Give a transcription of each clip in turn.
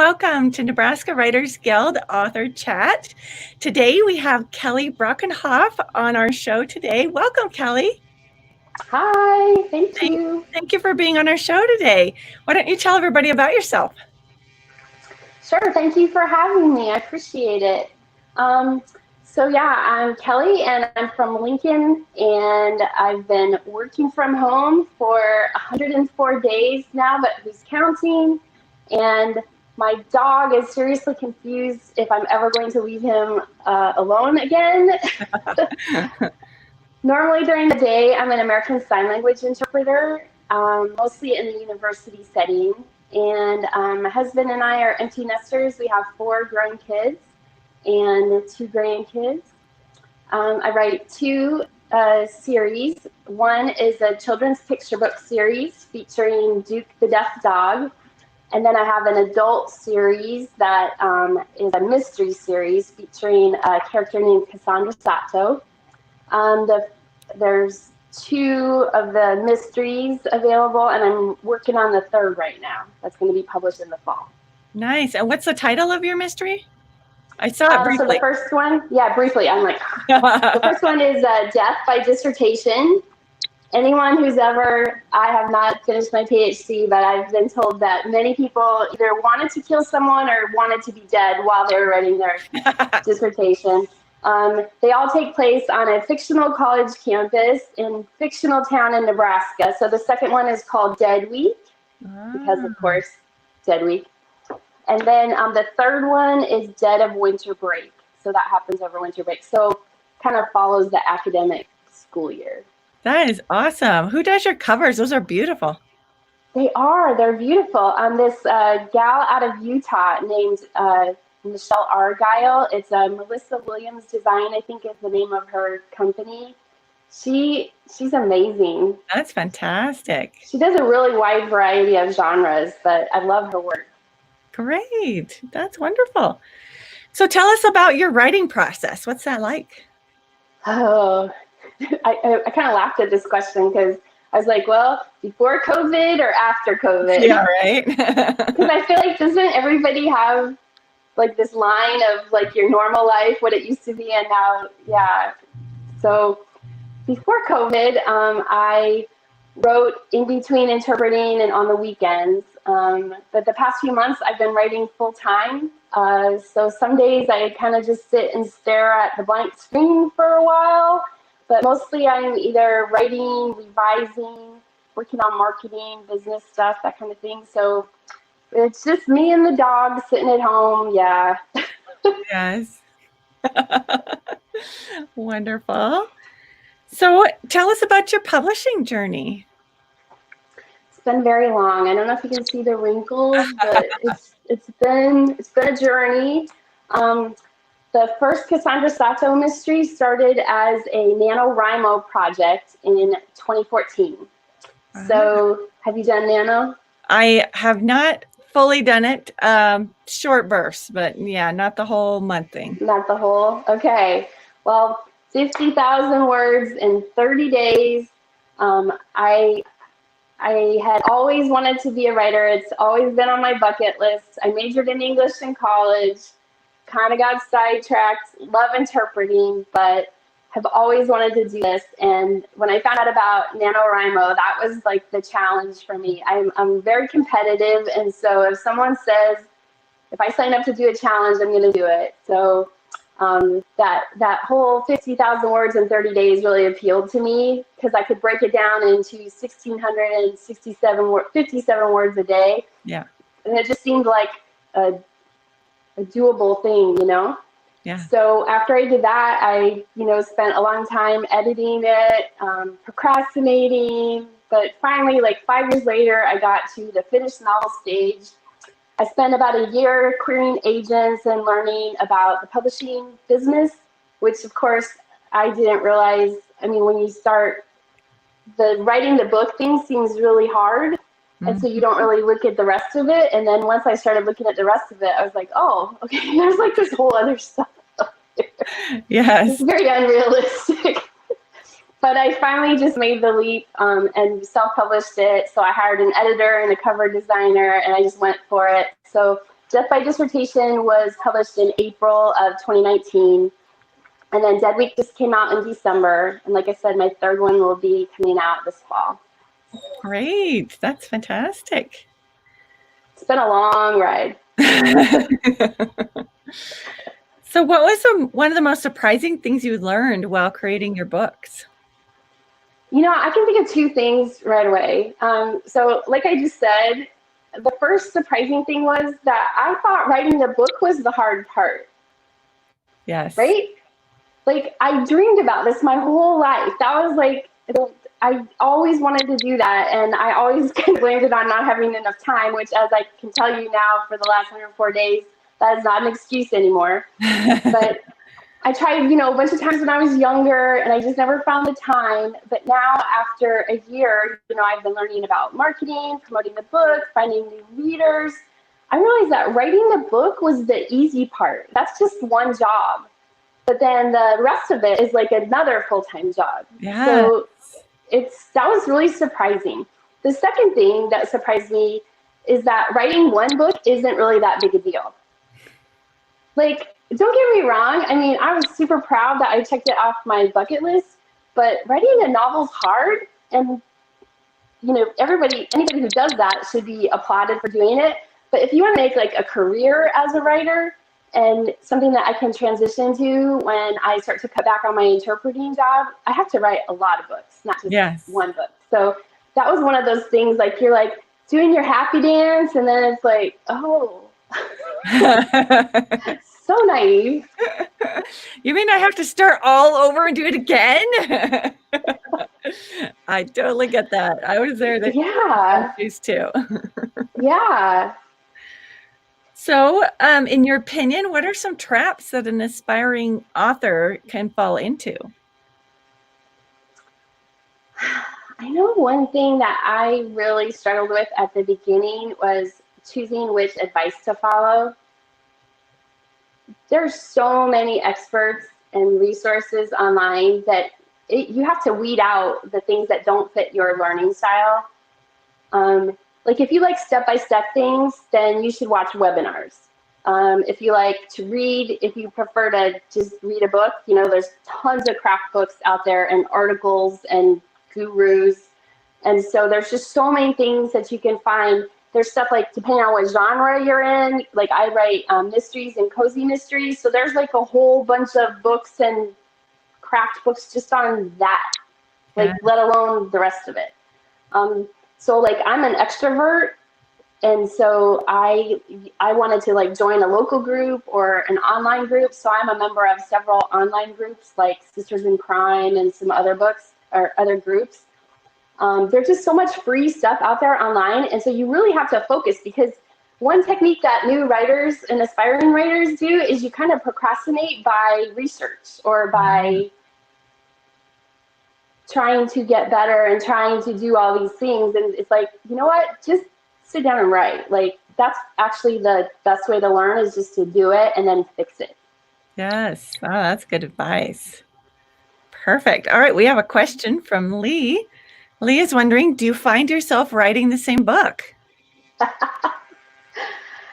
welcome to Nebraska Writers Guild Author Chat. Today we have Kelly Brakenhoff on our show today. Welcome, Kelly. Hi, thank you. Thank you for being on our show today. Why don't you tell everybody about yourself? Sure, thank you for having me. I appreciate it. I'm Kelly and I'm from Lincoln, and I've been working from home for 104 days now, but who's counting? And my dog is seriously confused if I'm ever going to leave him alone again. Normally during the day, I'm an American Sign Language interpreter, mostly in the university setting. And my husband and I are empty nesters. We have 4 grown kids and 2 grandkids. I write 2 series. One is a children's picture book series featuring Duke the Deaf Dog. And then I have an adult series that is a mystery series featuring a character named Cassandra Sato. There's 2 of the mysteries available, and I'm working on the 3rd right now. That's going to be published in the fall. Nice. And what's the title of your mystery? I saw it briefly. So the first one, briefly. I'm like, the first one is Death by Dissertation. Anyone who's ever, I have not finished my PhD, but I've been told that many people either wanted to kill someone or wanted to be dead while they were writing their dissertation. They all take place on a fictional college campus in fictional town in Nebraska. So the second one is called Dead Week, because of course, Dead Week. And then the 3rd one is Dead of Winter Break. So that happens over winter break. So kind of follows the academic school year. That is awesome. Who does your covers? Those are beautiful. They're beautiful. This gal out of Utah named Michelle Argyle. It's a Melissa Williams Design, I think is the name of her company. She's amazing. That's fantastic. She does a really wide variety of genres, but I love her work. Great. That's wonderful. So tell us about your writing process. What's that like? Oh, I kind of laughed at this question because I was like, well, before COVID or after COVID? Yeah, right. Because I feel like doesn't everybody have like this line of like your normal life, what it used to be, and now, yeah. So before COVID, I wrote in between interpreting and on the weekends. But the past few months, I've been writing full time. So some days I kind of just sit and stare at the blank screen for a while. But mostly I'm either writing, revising, working on marketing, business stuff, that kind of thing. So it's just me and the dog sitting at home. Yeah. Yes. Wonderful. So tell us about your publishing journey. It's been very long. I don't know if you can see the wrinkles, but it's been a journey. The first Cassandra Sato Mystery started as a NaNoWriMo project in 2014. So have you done Nano? I have not fully done it. Short bursts, but yeah, not the whole month thing. Not the whole? Okay. Well, 50,000 words in 30 days. I had always wanted to be a writer. It's always been on my bucket list. I majored in English in college, kind of got sidetracked, love interpreting, but have always wanted to do this. And when I found out about NaNoWriMo, that was like the challenge for me. I'm very competitive, and so if someone says, if I sign up to do a challenge, I'm going to do it. So that whole 50,000 words in 30 days really appealed to me because I could break it down into 57 words a day. Yeah. And it just seemed like a doable thing, you know? Yeah. So after I did that, I, spent a long time editing it, procrastinating, but finally, like 5 years later, I got to the finished novel stage. I spent about a year querying agents and learning about the publishing business, which of course I didn't realize. I mean, when you start, writing the book thing seems really hard. And so you don't really look at the rest of it. And then once I started looking at the rest of it, I was like, oh, okay, there's like this whole other stuff up there. Yes. It's very unrealistic. But I finally just made the leap and self-published it. So I hired an editor and a cover designer, and I just went for it. So Death by Dissertation was published in April of 2019. And then Dead Week just came out in December. And like I said, my third one will be coming out this fall. Great. That's fantastic. It's been a long ride. So what was one of the most surprising things you learned while creating your books? You know, I can think of two things right away. So like I just said, the first surprising thing was that I thought writing the book was the hard part. Yes. Right? Like, I dreamed about this my whole life. That was like, I always wanted to do that, and I always blamed it on not having enough time, which, as I can tell you now, for the last 104 days, that is not an excuse anymore. But I tried, you know, a bunch of times when I was younger, and I just never found the time. But now, after a year, you know, I've been learning about marketing, promoting the book, finding new readers. I realized that writing the book was the easy part. That's just one job. But then the rest of it is like another full-time job. Yeah. So that was really surprising. The second thing that surprised me is that writing one book isn't really that big a deal. Like, don't get me wrong. I mean, I was super proud that I checked it off my bucket list, but writing a novel's hard. And, you know, anybody who does that should be applauded for doing it. But if you want to make like a career as a writer, and something that I can transition to when I start to cut back on my interpreting job, I have to write a lot of books, not just one book. So that was one of those things, like you're like doing your happy dance, and then it's like, oh, so naive. You mean I have to start all over and do it again? I totally get that. I was there. Yeah. Too. Yeah. So, in your opinion, what are some traps that an aspiring author can fall into? I know one thing that I really struggled with at the beginning was choosing which advice to follow. There's so many experts and resources online that you have to weed out the things that don't fit your learning style. Like if you like step-by-step things, then you should watch webinars. If you like to read, if you prefer to just read a book, you know, there's tons of craft books out there and articles and gurus. And so there's just so many things that you can find. There's stuff like, depending on what genre you're in, like I write mysteries and cozy mysteries. So there's like a whole bunch of books and craft books just on that, like let alone the rest of it. So like I'm an extrovert, and so I wanted to like join a local group or an online group. So I'm a member of several online groups like Sisters in Crime and some other books or other groups. There's just so much free stuff out there online, and so you really have to focus, because one technique that new writers and aspiring writers do is you kind of procrastinate by research or by trying to get better and trying to do all these things. And it's like, you know what, just sit down and write. Like, that's actually the best way to learn, is just to do it and then fix it. Yes. Oh, that's good advice. Perfect. All right. We have a question from Lee. Lee is wondering, do you find yourself writing the same book?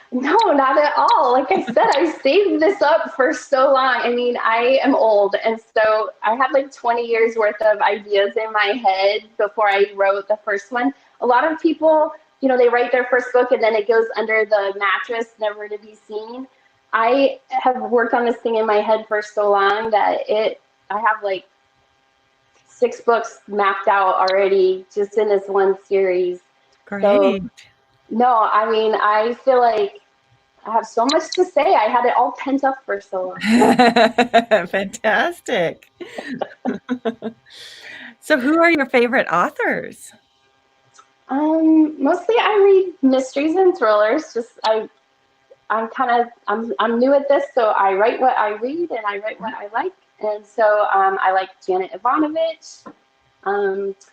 No, not at all. Like I said, I saved this up for so long. I mean, I am old, and so I had like 20 years worth of ideas in my head before I wrote the first one. A lot of people, you know, they write their first book and then it goes under the mattress, never to be seen. I have worked on this thing in my head for so long that I have like 6 books mapped out already just in this one series. Great. So, no, I mean, I feel like I have so much to say. I had it all pent up for so long. Fantastic. So who are your favorite authors? Mostly I read mysteries and thrillers. Just I'm new at this, so I write what I read and I write what I like. And so I like Janet Ivanovich,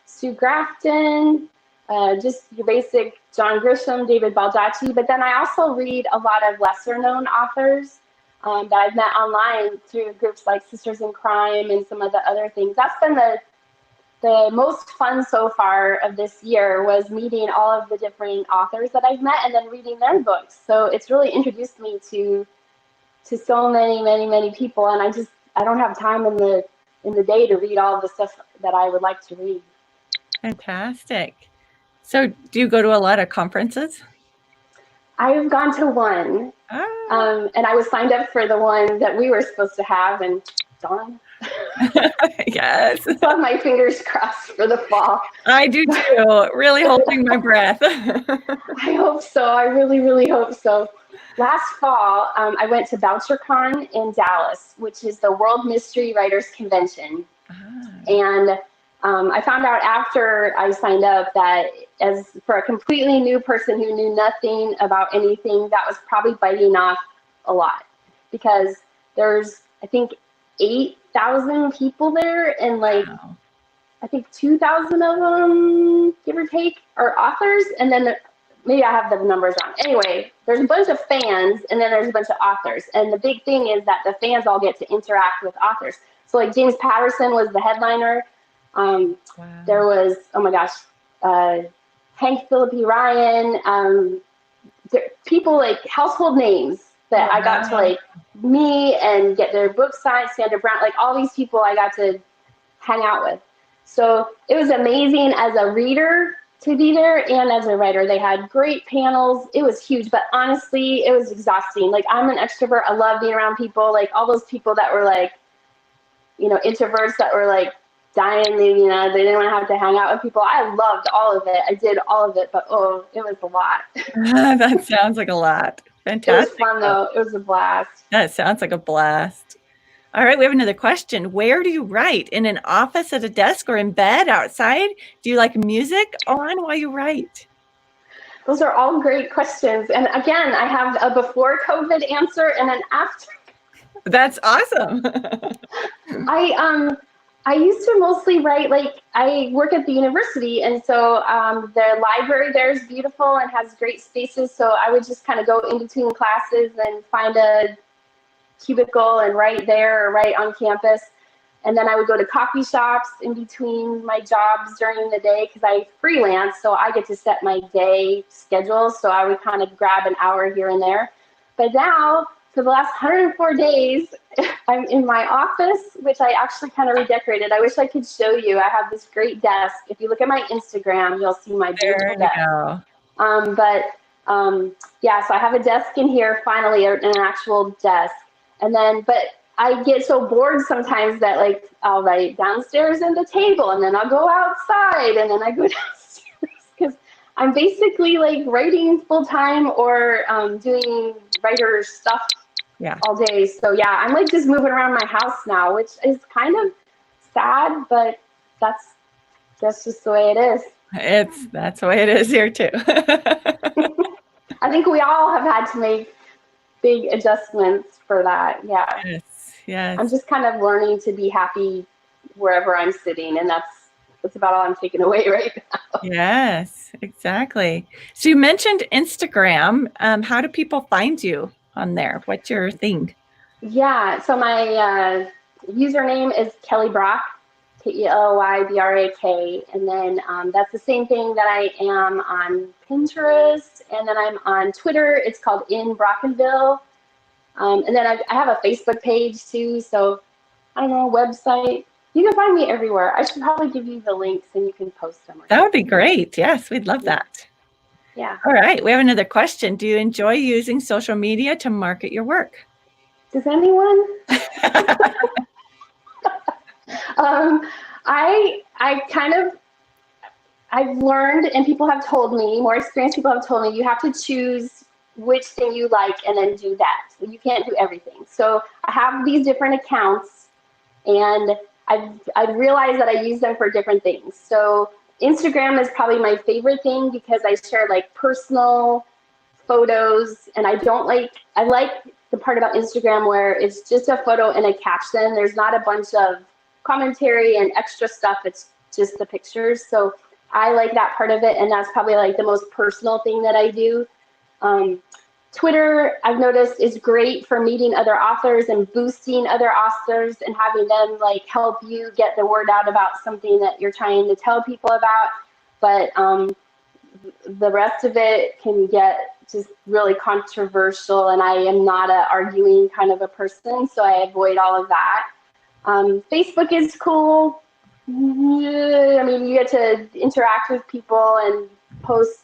Sue Grafton, just your basic John Grisham, David Baldacci. But then I also read a lot of lesser known authors that I've met online through groups like Sisters in Crime and some of the other things. That's been the the most fun so far of this year was meeting all of the different authors that I've met and then reading their books. So it's really introduced me to so many people, and I don't have time in the day to read all the stuff that I would like to read. Fantastic. So do you go to a lot of conferences? I've gone to one, and I was signed up for the one that we were supposed to have, and darn. Yes. I still have my fingers crossed for the fall. I do too. Really holding my breath. I hope so. I really hope so. Last fall, I went to BoucherCon in Dallas, which is the World Mystery Writers Convention. And I found out after I signed up that as for a completely new person who knew nothing about anything, that was probably biting off a lot, because there's, I think, 8,000 people there, and like, Wow. I think 2,000 of them, give or take, are authors, and then maybe I have the numbers wrong. Anyway, there's a bunch of fans, and then there's a bunch of authors, and the big thing is that the fans all get to interact with authors. So like James Patterson was the headliner. Wow. There was, oh my gosh, Hank Phillippe Ryan, people like household names that I got to like meet and get their book signed, Sandra Brown, like all these people I got to hang out with. So it was amazing as a reader to be there, and as a writer. They had great panels. It was huge, but honestly, it was exhausting. Like, I'm an extrovert. I love being around people. Like, all those people that were like, you know, introverts that were like dying, you know, they didn't want to have to hang out with people. I loved all of it. I did all of it, but oh, it was a lot. That sounds like a lot. Fantastic. It was fun though. It was a blast. That sounds like a blast. All right, we have another question. Where do you write? In an office, at a desk, or in bed, outside? Do you like music on while you write? Those are all great questions. And again, I have a before COVID answer and an after. That's awesome. I used to mostly write, like, I work at the university, and so the library there is beautiful and has great spaces, so I would just kind of go in between classes and find a cubicle and write there or write on campus. And then I would go to coffee shops in between my jobs during the day, because I freelance, so I get to set my day schedule, so I would kind of grab an hour here and there. But now, for the last 104 days, I'm in my office, which I actually kind of redecorated. I wish I could show you. I have this great desk. If you look at my Instagram, you'll see my beautiful desk. Yeah, so I have a desk in here, finally, an actual desk. And then, but I get so bored sometimes that, like, I'll write downstairs in the table, and then I'll go outside, and then I go downstairs, because I'm basically like writing full time or doing writer stuff all day. So yeah, I'm like just moving around my house now, which is kind of sad, but that's just the way it is. That's the way it is here too. I think we all have had to make big adjustments for that. Yeah. Yes. I'm just kind of learning to be happy wherever I'm sitting, and that's about all I'm taking away right now. Yes, exactly. So you mentioned Instagram. How do people find you on there? What's your thing? Yeah, so my username is Kelly Brock, KELYBRAK, and then that's the same thing that I am on Pinterest, and then I'm on Twitter. It's called In Brockenville. And then I have a Facebook page too, so I don't know, website. You can find me everywhere. I should probably give you the links and you can post them. That would be great. Yes, we'd love that. Yeah. All right, we have another question. Do you enjoy using social media to market your work? Does anyone? I've learned, and people have told me, more experienced people have told me, you have to choose which thing you like and then do that. So you can't do everything. So I have these different accounts, and I've realized that I use them for different things. So Instagram is probably my favorite thing because I share like personal photos, and I like the part about Instagram where it's just a photo and a caption. There's not a bunch of commentary and extra stuff. It's just the pictures. So I like that part of it, and that's probably like the most personal thing that I do. Twitter, I've noticed, is great for meeting other authors and boosting other authors and having them like help you get the word out about something that you're trying to tell people about. But the rest of it can get just really controversial, and I am not a arguing kind of a person, so I avoid all of that. Facebook is cool. I mean, you get to interact with people and post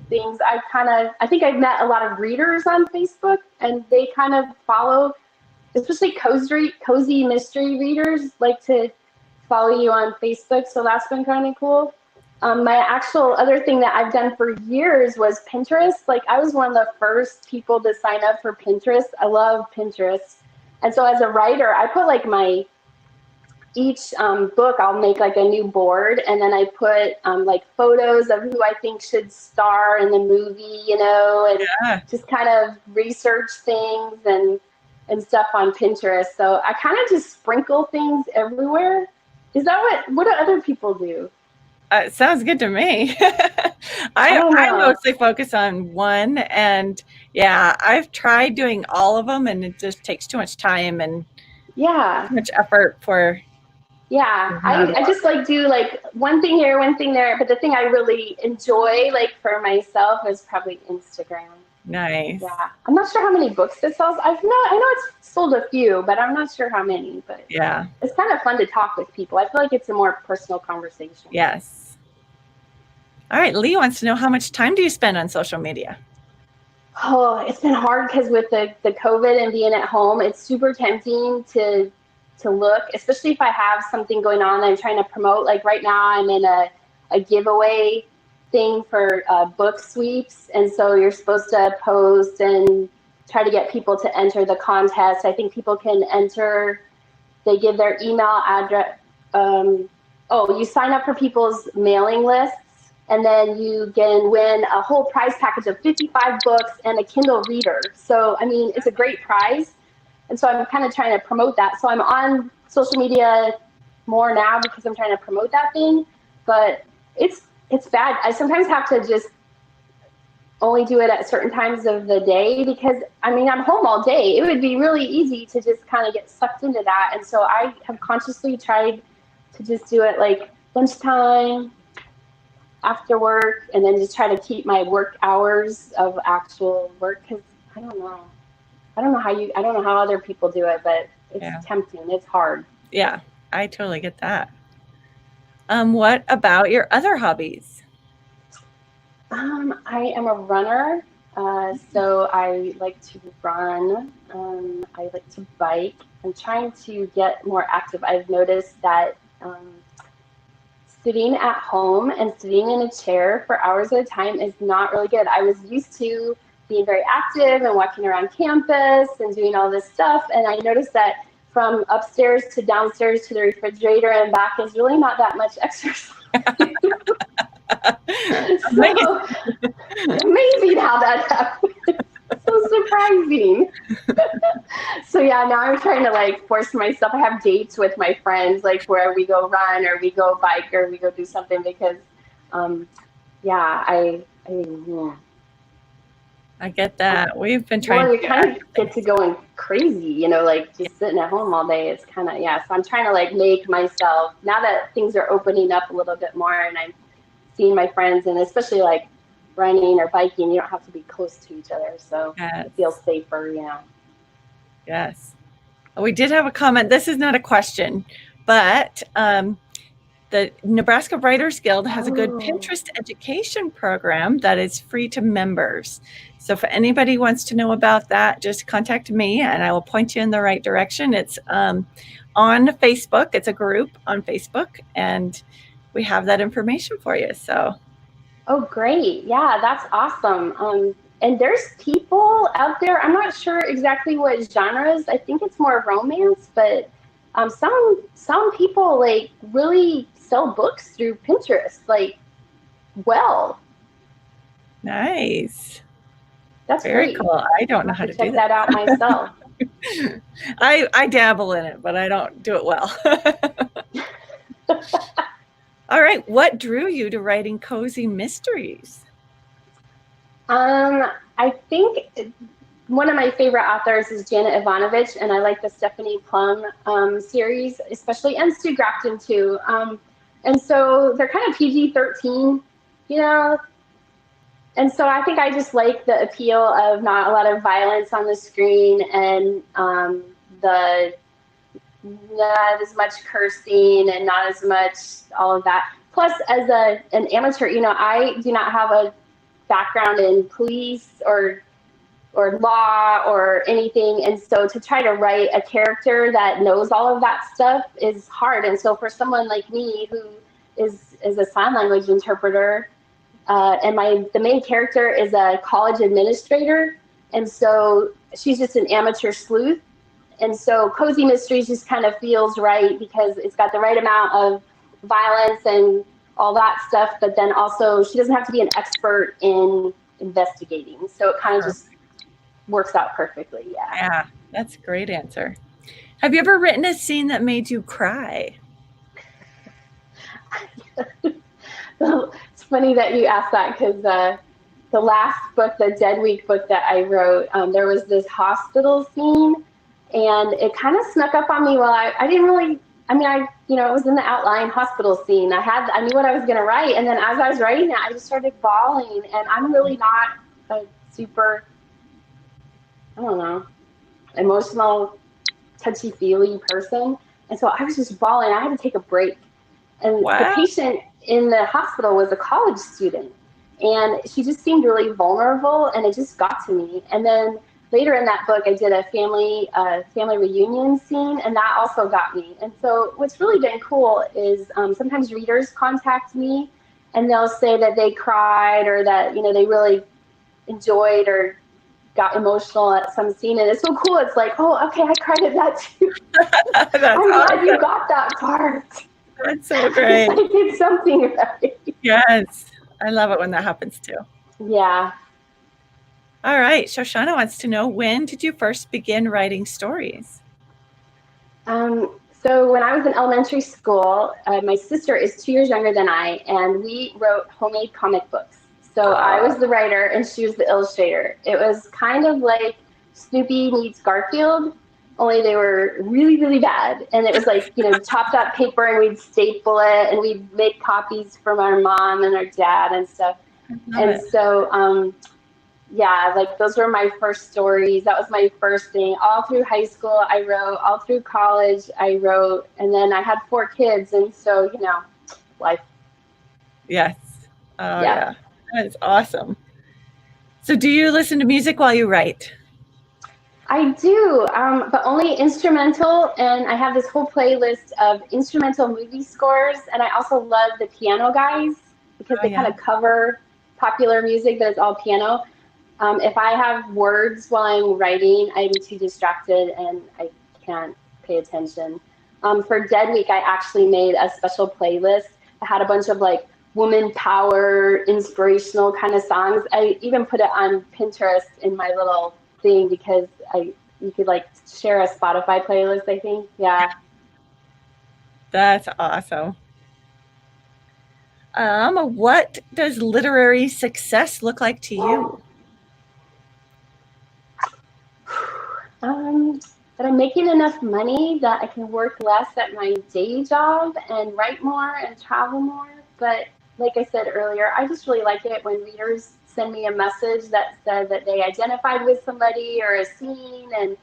things. I think I've met a lot of readers on Facebook, and they kind of follow, especially cozy mystery readers like to follow you on Facebook, so that's been kind of cool. My actual other thing that I've done for years was Pinterest. Like, I was one of the first people to sign up for Pinterest. I love Pinterest. And so as a writer, I put like each book, I'll make like a new board, and then I put like photos of who I think should star in the movie, you know, and just kind of research things and stuff on Pinterest. So I kind of just sprinkle things everywhere. Is that what do other people do? It sounds good to me. I mostly focus on one, and yeah, I've tried doing all of them, and it just takes too much time and too much effort for. Yeah, I just like do like one thing here, one thing there, but the thing I really enjoy like for myself is probably Instagram. Nice. Yeah, I'm not sure how many books it sells. I know it's sold a few, but I'm not sure how many. But yeah, it's kind of fun to talk with people. I feel like it's a more personal conversation. Yes. All right, Lee wants to know, how much time do you spend on social media? Oh, it's been hard because with the COVID and being at home, it's super tempting to look, especially if I have something going on that I'm trying to promote. Like right now, I'm in a giveaway thing for book sweeps, and so you're supposed to post and try to get people to enter the contest. I think people can enter, they give their email address. You sign up for people's mailing lists, and then you can win a whole prize package of 55 books and a Kindle reader. So, I mean, it's a great prize. And so I'm kind of trying to promote that. So I'm on social media more now because I'm trying to promote that thing. But it's bad. I sometimes have to just only do it at certain times of the day because, I mean, I'm home all day. It would be really easy to just kind of get sucked into that. And so I have consciously tried to just do it like lunchtime, after work, and then just try to keep my work hours of actual work, because I don't know how other people do it, but it's tempting. It's hard. Yeah, I totally get that. What about your other hobbies? I am a runner, so I like to run. I like to bike. I'm trying to get more active. I've noticed that sitting at home and sitting in a chair for hours at a time is not really good. I was used to being very active and walking around campus and doing all this stuff, and I noticed that from upstairs to downstairs to the refrigerator and back is really not that much exercise. So, amazing how that happened. So surprising. So yeah, now I'm trying to like force myself. I have dates with my friends, like where we go run or we go bike or we go do something, because I get that. We've been trying to kind of get to going crazy, you know, like just sitting at home all day. It's kind of, so I'm trying to like make myself, now that things are opening up a little bit more and I'm seeing my friends, and especially like running or biking, you don't have to be close to each other, so it feels safer, you know. Yes. We did have a comment. This is not a question, but the Nebraska Writers Guild has a good Pinterest education program that is free to members. So if anybody wants to know about that, just contact me and I will point you in the right direction. It's on Facebook. It's a group on Facebook, and we have that information for you. So. Oh, great. Yeah, that's awesome. And there's people out there, I'm not sure exactly what genres. I think it's more romance, but some people like really sell books through Pinterest, like, well. Nice. That's very great. cool. I don't know how to do check that out myself. I dabble in it, but I don't do it well. All right. What drew you to writing cozy mysteries? I think one of my favorite authors is Janet Ivanovich, and I like the Stephanie Plum series, especially, and Sue Grafton too. And so they're kind of PG-13, you know. And so I think I just like the appeal of not a lot of violence on the screen, and the not as much cursing and not as much all of that. Plus, as an amateur, you know, I do not have a background in police or law or anything, and so to try to write a character that knows all of that stuff is hard. And so for someone like me who is a sign language interpreter, and the main character is a college administrator, and so she's just an amateur sleuth. And so Cozy Mysteries just kind of feels right because it's got the right amount of violence and all that stuff, but then also she doesn't have to be an expert in investigating. So it kind of just works out perfectly. Yeah. Yeah, that's a great answer. Have you ever written a scene that made you cry? It's funny that you asked that, because the last book, the Dead Week book that I wrote, there was this hospital scene, and it kind of snuck up on me. Well, I didn't really, I mean, it was in the outline hospital scene. I knew what I was going to write. And then as I was writing it, I just started bawling, and I'm really not a super, I don't know, emotional, touchy-feely person. And so I was just bawling. I had to take a break. And Wow. The patient in the hospital was a college student, and she just seemed really vulnerable, and it just got to me. And then later in that book, I did a family reunion scene, and that also got me. And so what's really been cool is sometimes readers contact me, and they'll say that they cried, or that they really enjoyed or got emotional at some scene. And it's so cool. It's like, oh, okay, I cried at that too. I'm glad you got that part. That's so great. I did something right. Yes, I love it when that happens too. Yeah. All right, Shoshana wants to know, when did you first begin writing stories? So when I was in elementary school, my sister is 2 years younger than I, and we wrote homemade comic books. So I was the writer and she was the illustrator. It was kind of like Snoopy meets Garfield, only they were really, really bad. And it was like, chopped up paper, and we'd staple it, and we'd make copies from our mom and our dad and stuff. And so, yeah, like those were my first stories. That was my first thing. All through high school, I wrote. All through college, I wrote. And then I had 4 kids. And so, life. Yes. Oh, yeah. That's awesome. So do you listen to music while you write? I do, but only instrumental. And I have this whole playlist of instrumental movie scores. And I also love the piano guys, because they kind of cover popular music, but it's all piano. If I have words while I'm writing, I'm too distracted and I can't pay attention. For Dead Week, I actually made a special playlist that had a bunch of like woman power, inspirational kind of songs. I even put it on Pinterest in my little thing, because you could like share a Spotify playlist, I think. Yeah. That's awesome. What does literary success look like to you? That I'm making enough money that I can work less at my day job and write more and travel more. But like I said earlier, I just really like it when readers send me a message that said that they identified with somebody or a scene, and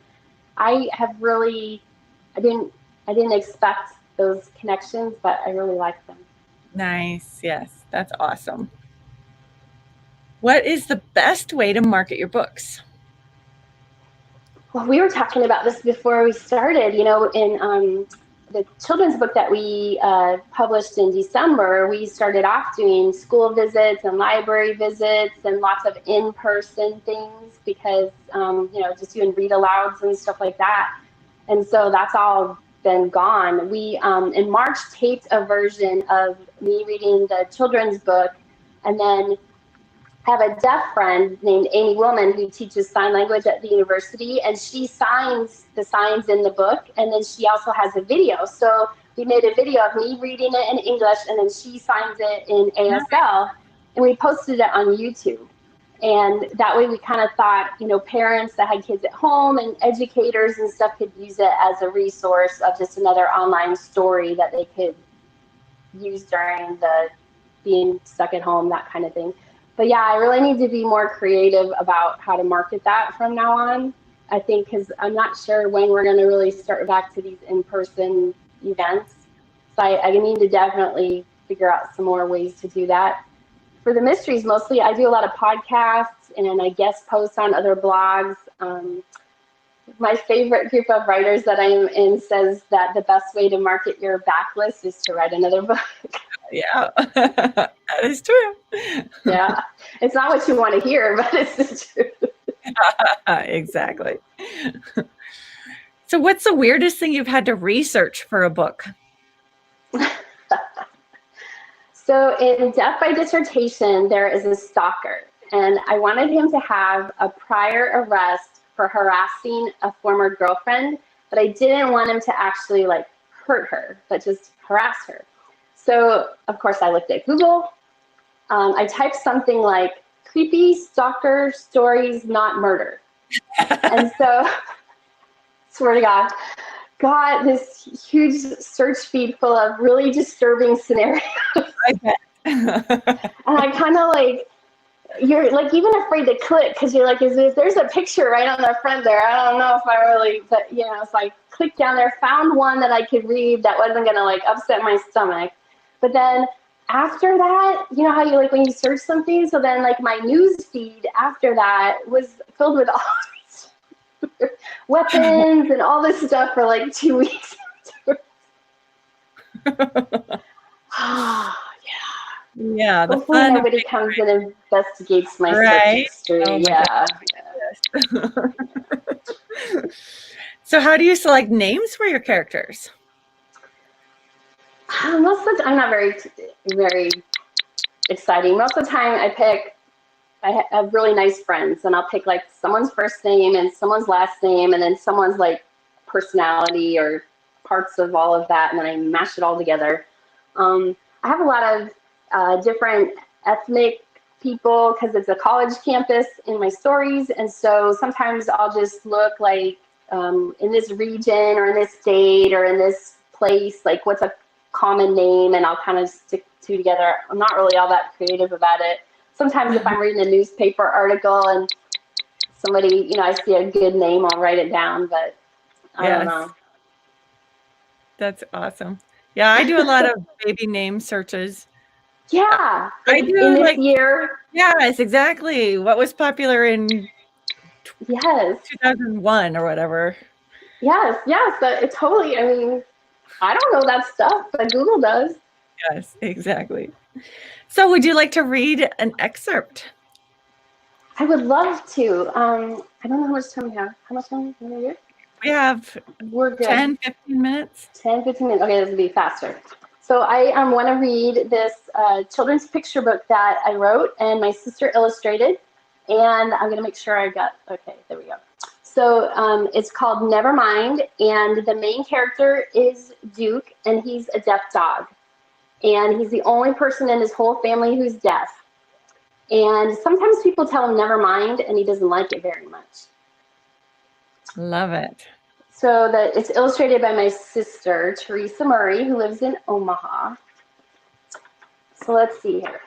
I didn't expect those connections, but I really like them. Nice. Yes, that's awesome. What is the best way to market your books? Well, we were talking about this before we started. In the children's book that we published in December, we started off doing school visits and library visits and lots of in-person things, because, just doing read-alouds and stuff like that. And so that's all been gone. We, in March, taped a version of me reading the children's book, and then have a deaf friend named Amy Willman who teaches sign language at the university, and she signs the signs in the book, and then she also has a video. So we made a video of me reading it in English, and then she signs it in ASL, and we posted it on YouTube. And that way we kind of thought, you know, parents that had kids at home and educators and stuff could use it as a resource of just another online story that they could use during the being stuck at home, that kind of thing. But yeah, I really need to be more creative about how to market that from now on. I think because I'm not sure when we're going to really start back to these in-person events. So I need to definitely figure out some more ways to do that. For the mysteries, mostly I do a lot of podcasts and I guest post on other blogs. My favorite group of writers that I am in says that the best way to market your backlist is to write another book. Yeah, that is true. Yeah, it's not what you want to hear, but it's the truth. Exactly. So what's the weirdest thing you've had to research for a book? So in Death by Dissertation, there is a stalker, and I wanted him to have a prior arrest for harassing a former girlfriend, but I didn't want him to actually like hurt her, but just harass her. So of course I looked at Google. I typed something like creepy stalker stories, not murder. And so, swear to God, got this huge search feed full of really disturbing scenarios. I bet. And I kind of like, you're like even afraid to click because you're like, if there's a picture right on the front there, I don't know if I really, but you know, so I clicked down there, found one that I could read that wasn't going to like upset my stomach. But then after that, you know how you like when you search something, so then like my news feed after that was filled with all these weapons and all this stuff for like 2 weeks. Yeah, the Hopefully fun nobody comes and investigates my search right? history. Oh my Yeah. Yes. So how do you select names for your characters? Most of the time, I'm not very exciting. Most of the time I have really nice friends and I'll pick like someone's first name and someone's last name and then someone's like personality or parts of all of that, and then I mash it all together. I have a lot of different ethnic people because it's a college campus in my stories, and so sometimes I'll just look like in this region or in this state or in this place, like what's a common name, and I'll kind of stick two together. I'm not really all that creative about it. Sometimes if I'm reading a newspaper article and somebody, you know, I see a good name, I'll write it down, but I don't know. That's awesome. Yeah, I do a lot of baby name searches. Yeah, I like do in this like, year. yes, exactly. What was popular in Yes. 2001 or whatever. Yes, yes, it totally, I mean, I don't know that stuff, but Google does. Yes, exactly. So would you like to read an excerpt? I would love to. I don't know how much time we have. How much time do we have? We have We're good. 10, 15 minutes. 10, 15 minutes. Okay, this will be faster. So I want to read this children's picture book that I wrote and my sister illustrated. And I'm going to make sure I got, okay, there we go. So it's called Nevermind, and the main character is Duke, and he's a deaf dog. And he's the only person in his whole family who's deaf. And sometimes people tell him never mind, and he doesn't like it very much. Love it. So it's illustrated by my sister, Teresa Murray, who lives in Omaha. So let's see here.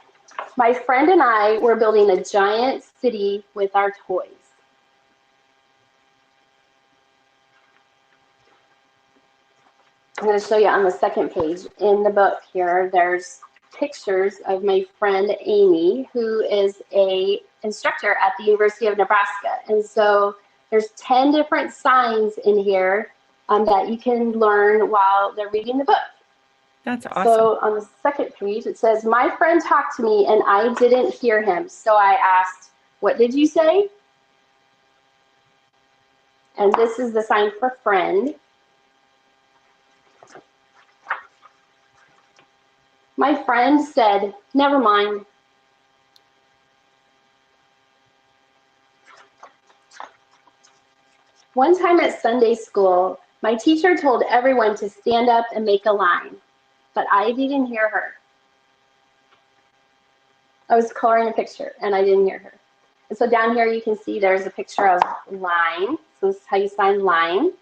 My friend and I were building a giant city with our toys. I'm going to show you on the second page. In the book here, there's pictures of my friend Amy, who is a instructor at the University of Nebraska. And so there's 10 different signs in here that you can learn while they're reading the book. That's awesome. So on the second page, it says, my friend talked to me and I didn't hear him. So I asked, what did you say? And this is the sign for friend. My friend said, never mind. One time at Sunday school, my teacher told everyone to stand up and make a line, but I didn't hear her. I was coloring a picture and I didn't hear her. And so down here you can see there's a picture of line. So this is how you sign line.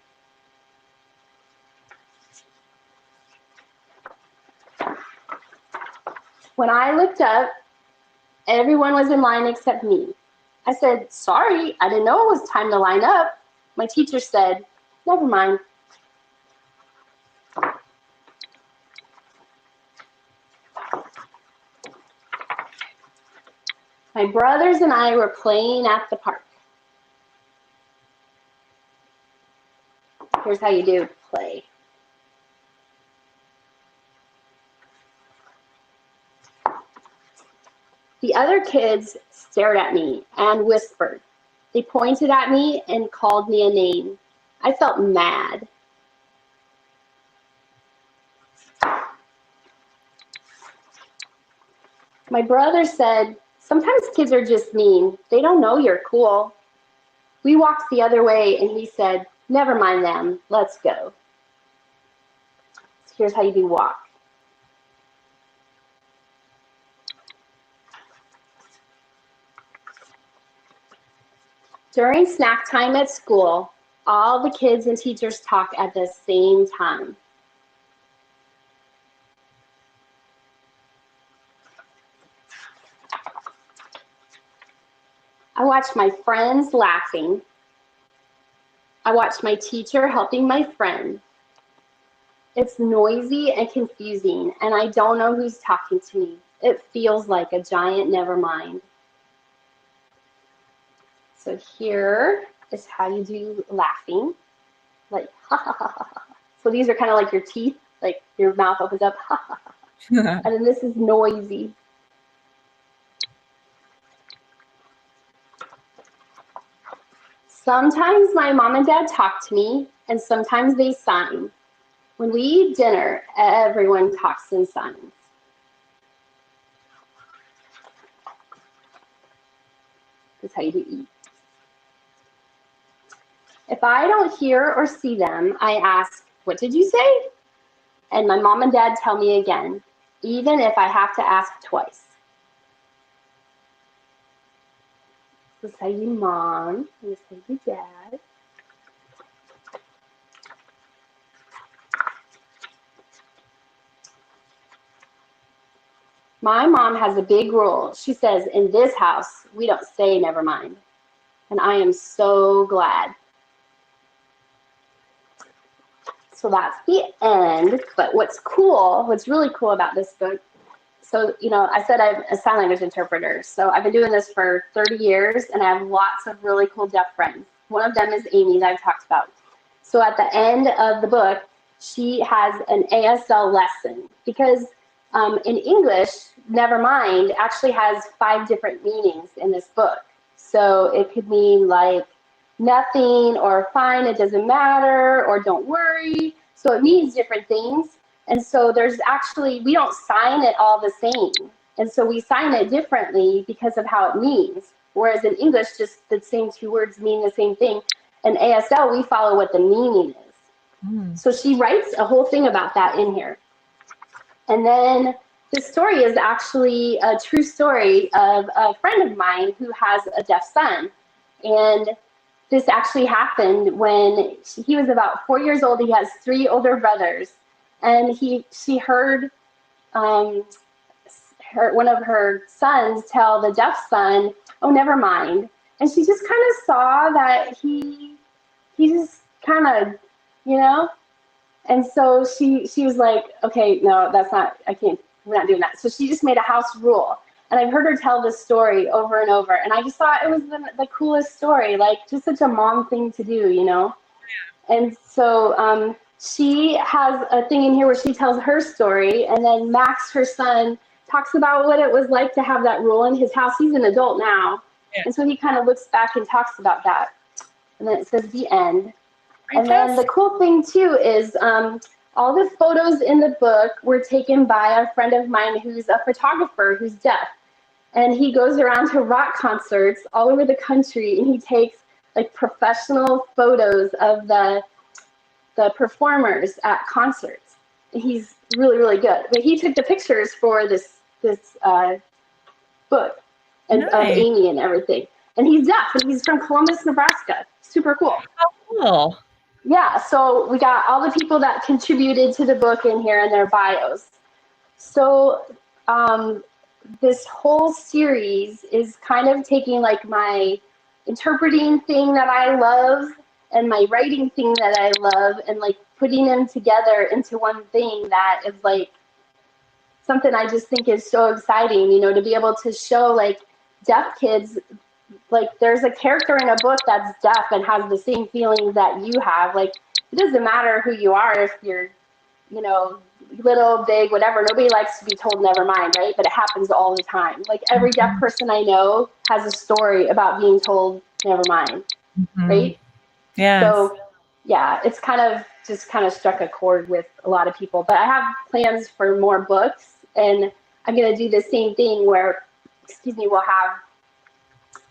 When I looked up, everyone was in line except me. I said, sorry, I didn't know it was time to line up. My teacher said, never mind. My brothers and I were playing at the park. Here's how you do play. The other kids stared at me and whispered. They pointed at me and called me a name. I felt mad. My brother said, sometimes kids are just mean. They don't know you're cool. We walked the other way and he said, never mind them, let's go. So here's how you do walk. During snack time at school, all the kids and teachers talk at the same time. I watched my friends laughing. I watched my teacher helping my friend. It's noisy and confusing, and I don't know who's talking to me. It feels like a giant never mind. So here is how you do laughing, like ha ha ha ha ha. So these are kind of like your teeth, like your mouth opens up, ha ha ha. And then this is noisy. Sometimes my mom and dad talk to me, and sometimes they sign. When we eat dinner, everyone talks and signs. That's how you do eat. If I don't hear or see them, I ask, what did you say? And my mom and dad tell me again, even if I have to ask twice. This is how you do mom, and this is how you do dad. My mom has a big rule. She says, in this house, we don't say never mind. And I am so glad. So that's the end. But what's cool, what's really cool about this book, so, you know, I said I'm a sign language interpreter. So I've been doing this for 30 years, and I have lots of really cool deaf friends. One of them is Amy that I've talked about. So at the end of the book, she has an ASL lesson because in English, never mind actually has 5 different meanings in this book. So it could mean like nothing or fine, it doesn't matter, or don't worry. So it means different things. And so there's actually, we don't sign it all the same. And so we sign it differently because of how it means. Whereas in English, just the same 2 words mean the same thing. In ASL, we follow what the meaning is. So she writes a whole thing about that in here. And then this story is actually a true story of a friend of mine who has a deaf son. And this actually happened when he was about 4 years old. He has 3 older brothers. And she heard one of her sons tell the deaf son, oh, never mind. And she just kind of saw that he just kind of, you know, and so she was like, okay, no, that's not, I can't, we're not doing that. So she just made a house rule. And I've heard her tell this story over and over. And I just thought it was the coolest story, like just such a mom thing to do, you know? And so she has a thing in here where she tells her story, and then Max, her son, talks about what it was like to have that rule in his house. He's an adult now. Yeah. And so he kind of looks back and talks about that. And then it says the end. And then the cool thing too is all the photos in the book were taken by a friend of mine who's a photographer who's deaf. And he goes around to rock concerts all over the country, and he takes like professional photos of the performers at concerts. He's really, really good. But he took the pictures for this book and of Amy and everything. and he's deaf, and he's from Columbus, Nebraska. Super cool. Cool. Yeah, so we got all the people that contributed to the book in here in their bios. So this whole series is kind of taking like my interpreting thing that I love and my writing thing that I love and like putting them together into one thing that is like something I just think is so exciting, you know, to be able to show like deaf kids, like there's a character in a book that's deaf and has the same feelings that you have. Like it doesn't matter who you are, if you're, you know, little, big, whatever. Nobody likes to be told never mind, right? But it happens all the time. Like every deaf person I know has a story about being told never mind, right? Yes. So yeah, it's kind of struck a chord with a lot of people. But I have plans for more books, and I'm going to do the same thing where, we'll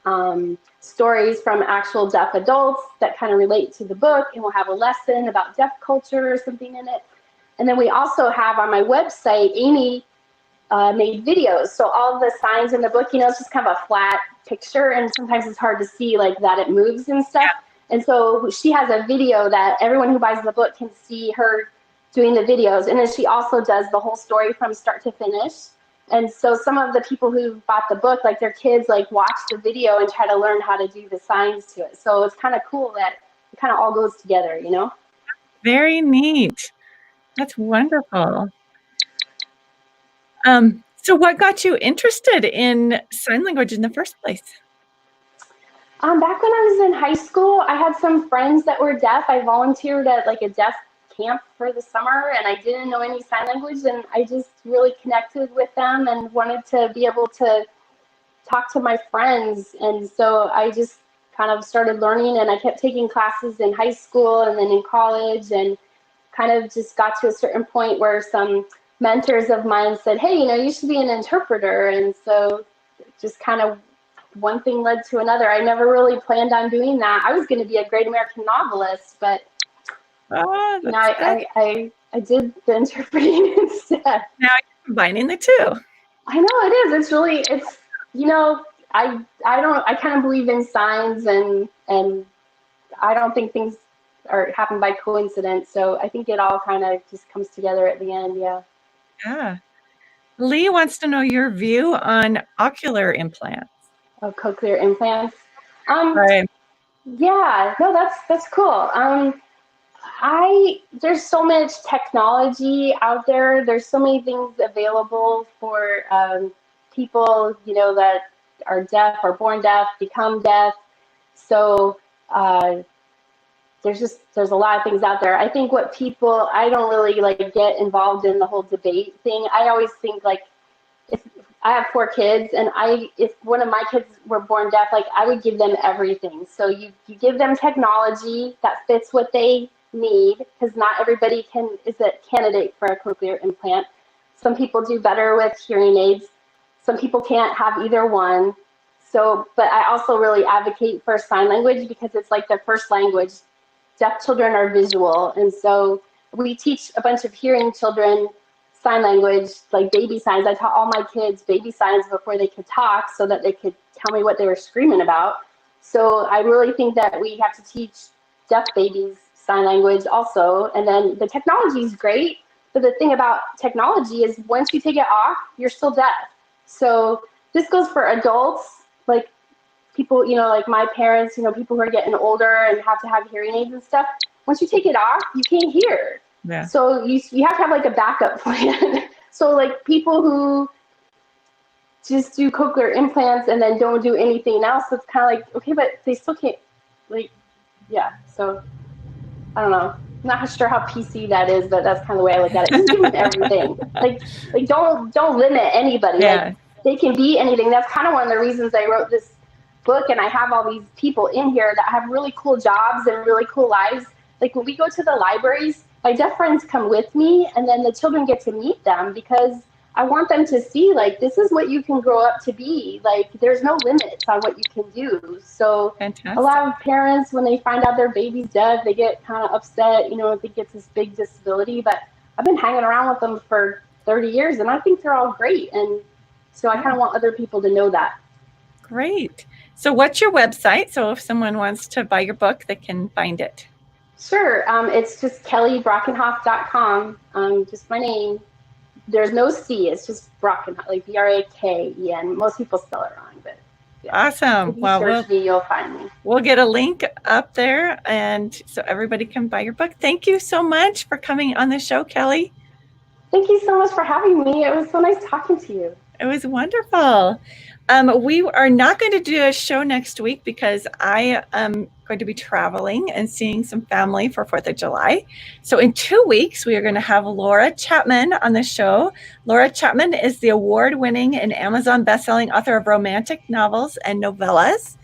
have stories from actual deaf adults that kind of relate to the book, and we'll have a lesson about deaf culture or something in it. And then we also have on my website, Amy made videos. So all the signs in the book, you know, it's just kind of a flat picture, and sometimes it's hard to see like that it moves and stuff. And so she has a video that everyone who buys the book can see her doing the videos. And then she also does the whole story from start to finish. And so some of the people who bought the book, like their kids, like watch the video and try to learn how to do the signs to it. So it's kind of cool that it kind of all goes together, you know? Very neat. That's wonderful. So what got you interested in sign language in the first place? Back when I was in high school, I had some friends that were deaf. I volunteered at like a deaf camp for the summer, and I didn't know any sign language, and I just really connected with them and wanted to be able to talk to my friends. And so I just kind of started learning, and I kept taking classes in high school and then in college, and kind of just got to a certain point where some mentors of mine said, hey, you know, you should be an interpreter. And so just kind of one thing led to another. I never really planned on doing that. I was going to be a great American novelist, but you know, I did the interpreting instead. Now you're combining the two. I know it is. It's really, it's, you know, I kind of believe in signs, and I don't think things happen by coincidence. So I think it all kind of just comes together at the end. Yeah. Yeah. Lee wants to know your view on ocular implants. Oh, cochlear implants. Right. Yeah, no, that's cool. There's so much technology out there. There's so many things available for people, you know, that are deaf or born deaf, become deaf. So there's a lot of things out there. I think I don't really like get involved in the whole debate thing. I always think like, if I have 4 kids, and if one of my kids were born deaf, like I would give them everything. So you give them technology that fits what they need, because not everybody is a candidate for a cochlear implant. Some people do better with hearing aids. Some people can't have either one. So, but I also really advocate for sign language because it's like their first language. Deaf children are visual, and so we teach a bunch of hearing children sign language, like baby signs. I taught all my kids baby signs before they could talk, so that they could tell me what they were screaming about. So I really think that we have to teach deaf babies sign language also. And then the technology is great, but the thing about technology is once you take it off, you're still deaf. So this goes for adults, like people, you know, like my parents, you know, people who are getting older and have to have hearing aids and stuff. Once you take it off, you can't hear. Yeah. So you have to have like a backup plan. So like people who just do cochlear implants and then don't do anything else, it's kind of like, okay, but they still can't, like, yeah. So I don't know. I'm not sure how PC that is, but that's kind of the way I look at it. Just give them everything. Like don't limit anybody. Yeah. Like they can be anything. That's kind of one of the reasons I wrote this book, and I have all these people in here that have really cool jobs and really cool lives. Like when we go to the libraries, my deaf friends come with me, and then the children get to meet them, because I want them to see, like, this is what you can grow up to be. Like, there's no limits on what you can do. So Fantastic. A lot of parents, when they find out their baby's deaf, they get kind of upset, you know, think it's this big disability. But I've been hanging around with them for 30 years, and I think they're all great. And so I kind of want other people to know that. Great. So what's your website? So if someone wants to buy your book, they can find it. Sure. It's just kellybrakenhoff.com. Just my name. There's no C. It's just Brakenhoff, like Braken. Most people spell it wrong, but yeah. Awesome. If you search me, you'll find me. We'll get a link up there, and so everybody can buy your book. Thank you so much for coming on the show, Kelly. Thank you so much for having me. It was so nice talking to you. It was wonderful. We are not going to do a show next week because I am going to be traveling and seeing some family for 4th of July. So in 2 weeks, we are going to have Laura Chapman on the show. Laura Chapman is the award-winning and Amazon bestselling author of romantic novels and novellas.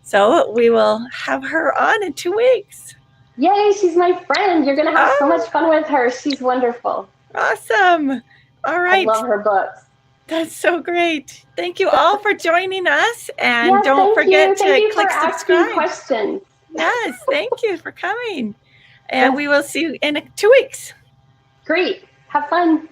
So we will have her on in 2 weeks. Yay, she's my friend. You're going to have so much fun with her. She's wonderful. Awesome. All right. I love her books. That's so great. Thank you all for joining us. And don't forget to click subscribe. Questions. Yes, thank you for coming. And we will see you in 2 weeks. Great. Have fun.